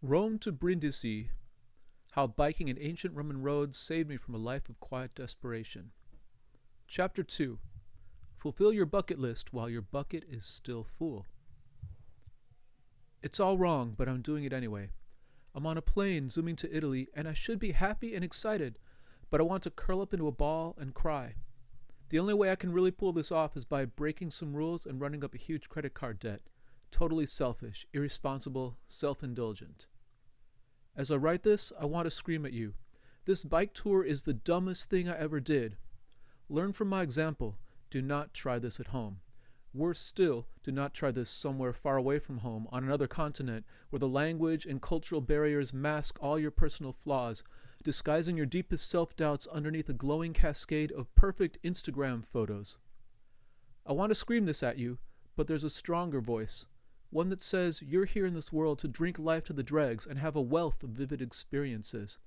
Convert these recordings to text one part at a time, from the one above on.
Rome to Brindisi, How Biking in Ancient Roman Roads Saved Me from a Life of Quiet Desperation. Chapter 2. Fulfill your bucket list while your bucket is still full. It's all wrong, but I'm doing it anyway. I'm on a plane zooming to Italy, and I should be happy and excited, but I want to curl up into a ball and cry. The only way I can really pull this off is by breaking some rules and running up a huge credit card debt. Totally selfish, irresponsible, self-indulgent. As I write this, I want to scream at you. This bike tour is the dumbest thing I ever did. Learn from my example. Do not try this at home. Worse still, do not try this somewhere far away from home on another continent where the language and cultural barriers mask all your personal flaws, disguising your deepest self-doubts underneath a glowing cascade of perfect Instagram photos. I want to scream this at you, but there's a stronger voice. One that says you're here in this world to drink life to the dregs and have a wealth of vivid experiences.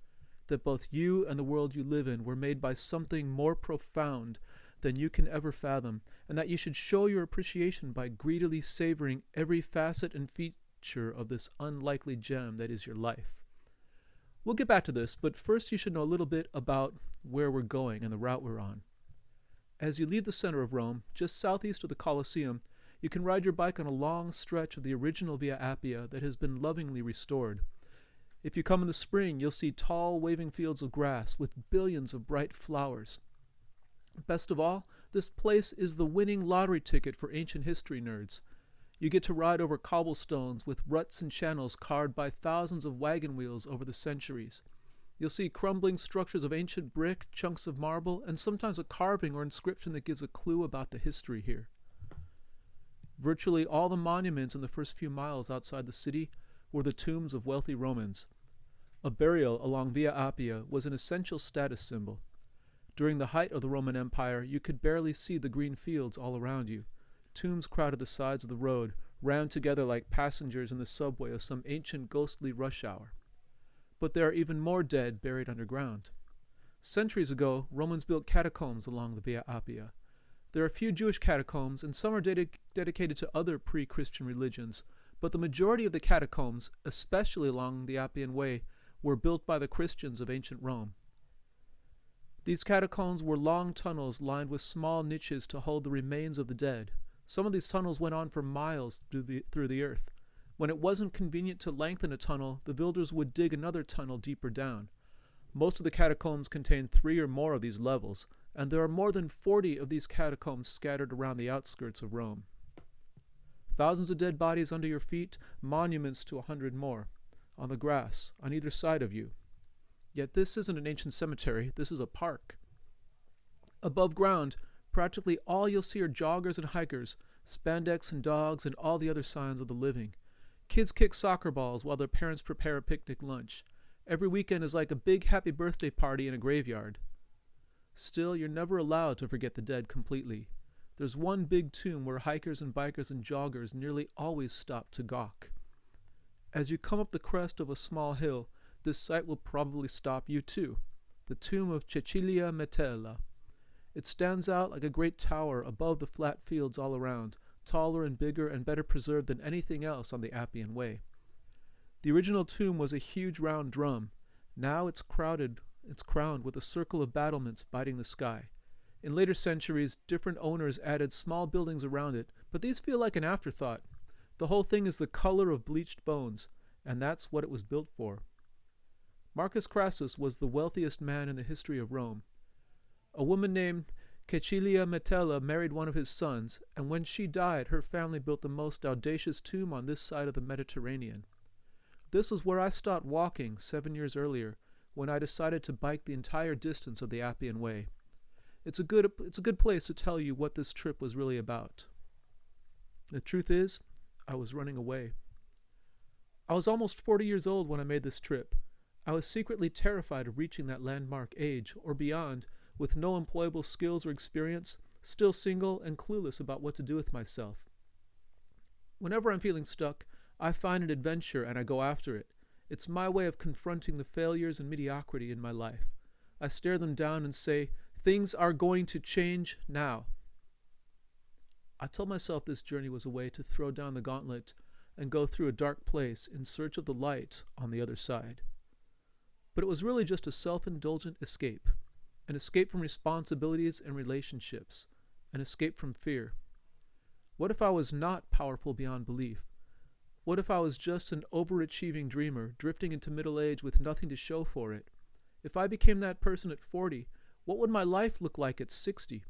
That both you and the world you live in were made by something more profound than you can ever fathom, and that you should show your appreciation by greedily savoring every facet and feature of this unlikely gem that is your life. We'll get back to this, but first you should know a little bit about where we're going and the route we're on. As you leave the center of Rome, just southeast of the Colosseum, you can ride your bike on a long stretch of the original Via Appia that has been lovingly restored. If you come in the spring, you'll see tall, waving fields of grass with billions of bright flowers. Best of all, this place is the winning lottery ticket for ancient history nerds. You get to ride over cobblestones with ruts and channels carved by thousands of wagon wheels over the centuries. You'll see crumbling structures of ancient brick, chunks of marble, and sometimes a carving or inscription that gives a clue about the history here. Virtually all the monuments in the first few miles outside the city were the tombs of wealthy Romans. A burial along Via Appia was an essential status symbol. During the height of the Roman Empire, you could barely see the green fields all around you. Tombs crowded the sides of the road, rammed together like passengers in the subway of some ancient ghostly rush hour. But there are even more dead buried underground. Centuries ago, Romans built catacombs along the Via Appia. There are a few Jewish catacombs, and some are dedicated to other pre-Christian religions, but the majority of the catacombs, especially along the Appian Way, were built by the Christians of ancient Rome. These catacombs were long tunnels lined with small niches to hold the remains of the dead. Some of these tunnels went on for miles through the earth. When it wasn't convenient to lengthen a tunnel, the builders would dig another tunnel deeper down. Most of the catacombs contain 3 or more of these levels, and there are more than 40 of these catacombs scattered around the outskirts of Rome. Thousands of dead bodies under your feet, monuments to 100 more, on the grass, on either side of you. Yet this isn't an ancient cemetery, this is a park. Above ground, practically all you'll see are joggers and hikers, spandex and dogs, and all the other signs of the living. Kids kick soccer balls while their parents prepare a picnic lunch. Every weekend is like a big happy birthday party in a graveyard. Still, you're never allowed to forget the dead completely. There's one big tomb where hikers and bikers and joggers nearly always stop to gawk. As you come up the crest of a small hill, this sight will probably stop you too. The tomb of Cecilia Metella. It stands out like a great tower above the flat fields all around, taller and bigger and better preserved than anything else on the Appian Way. The original tomb was a huge round drum. Now it's crowned with a circle of battlements biting the sky. In later centuries, different owners added small buildings around it, but these feel like an afterthought. The whole thing is the color of bleached bones, and that's what it was built for. Marcus Crassus was the wealthiest man in the history of Rome. A woman named Cecilia Metella married one of his sons, and when she died, her family built the most audacious tomb on this side of the Mediterranean. This was where I stopped walking 7 years earlier, when I decided to bike the entire distance of the Appian Way. It's a good place to tell you what this trip was really about. The truth is, I was running away. I was almost 40 years old when I made this trip. I was secretly terrified of reaching that landmark age, or beyond, with no employable skills or experience, still single and clueless about what to do with myself. Whenever I'm feeling stuck, I find an adventure and I go after it. It's my way of confronting the failures and mediocrity in my life. I stare them down and say, things are going to change now. I told myself this journey was a way to throw down the gauntlet and go through a dark place in search of the light on the other side. But it was really just a self-indulgent escape, an escape from responsibilities and relationships, an escape from fear. What if I was not powerful beyond belief? What if I was just an overachieving dreamer drifting into middle age with nothing to show for it? If I became that person at 40, what would my life look like at 60?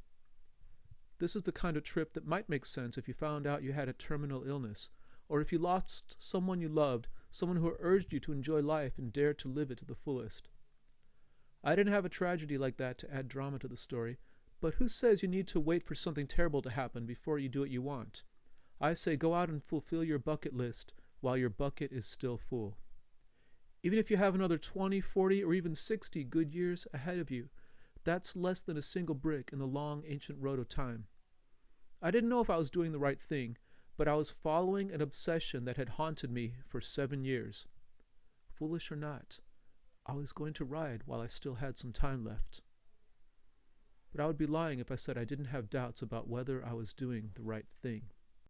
This is the kind of trip that might make sense if you found out you had a terminal illness, or if you lost someone you loved, someone who urged you to enjoy life and dare to live it to the fullest. I didn't have a tragedy like that to add drama to the story, but who says you need to wait for something terrible to happen before you do what you want? I say go out and fulfill your bucket list while your bucket is still full. Even if you have another 20, 40, or even 60 good years ahead of you, that's less than a single brick in the long ancient road of time. I didn't know if I was doing the right thing, but I was following an obsession that had haunted me for 7 years. Foolish or not, I was going to ride while I still had some time left. But I would be lying if I said I didn't have doubts about whether I was doing the right thing.